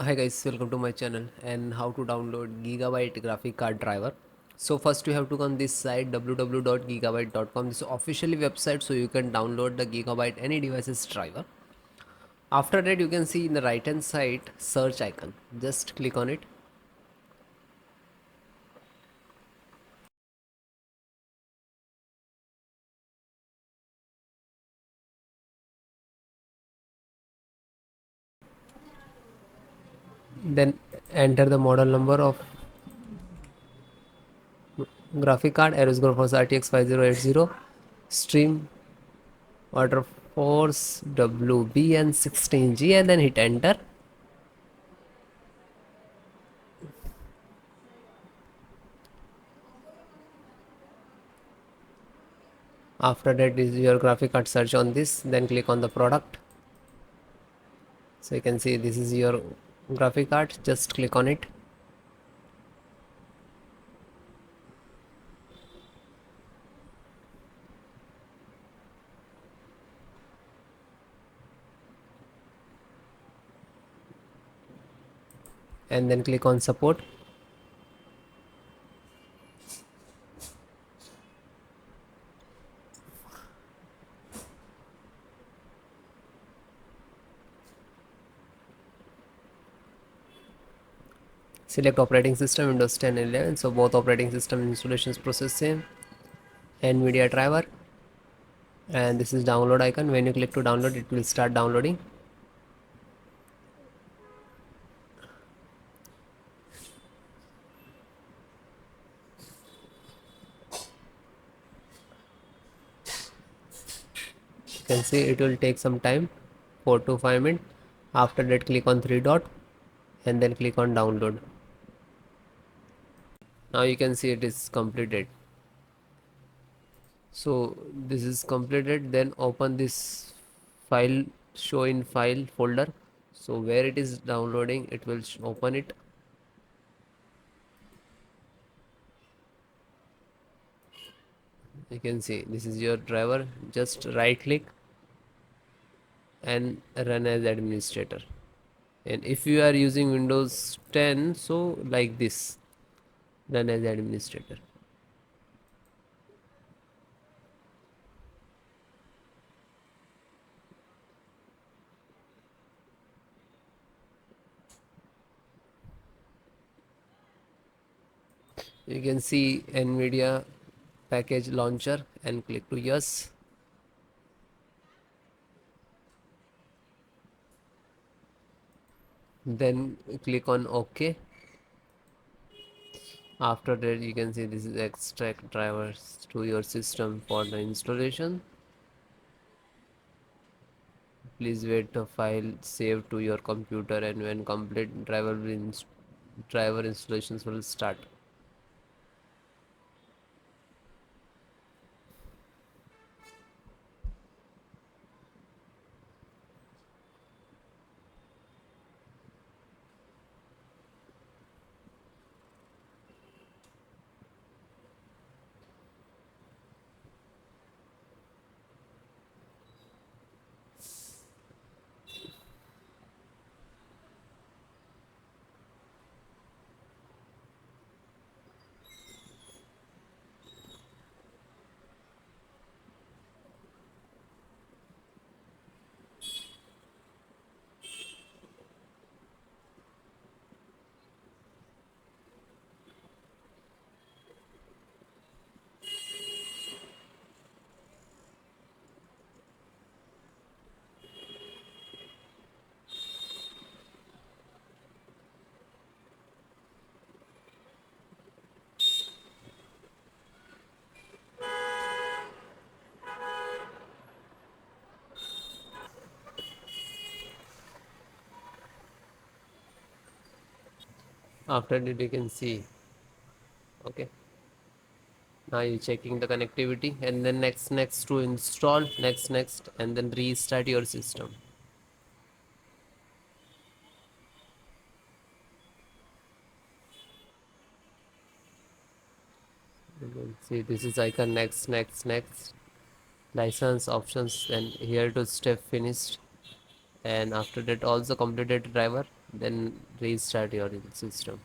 Hi guys, welcome to my channel and how to download Gigabyte graphic card driver. So first you have to go on this site www.gigabyte.com. This is officially website, so you can download the Gigabyte any devices driver. After that you can see in the right hand side search icon. Just click on it. Then enter the model number of graphic card AORUS RTX 5080 Stream Waterforce WBN16G and then hit enter. After that is your graphic card, search on this, then click on the product. So you can see this is your graphic card, just click on it. And then click on support. Select operating system Windows 10 and 11. So both operating system installations process same. NVIDIA driver, and this is download icon. When you click to download, it will start downloading. You can see it will take some time, 4 to 5 minutes. After that click on 3 dot and then click on download. Now you can see it is completed. So this is completed. Then open this file, show in file folder. So where it is downloading, it will open it. You can see this is your driver. Just right click and run as administrator. And if you are using Windows 10, so like this, run as administrator. You can see NVIDIA package launcher and click to yes. Then click on OK. After that you can see this is extract drivers to your system for the installation. Please wait the file save to your computer, and when complete driver installations will start. After that you can see, okay, now you're checking the connectivity, and then next to install, next and then restart your system. You can see this is icon next license options, and here to step finished. And after that also completed driver. then restart your system.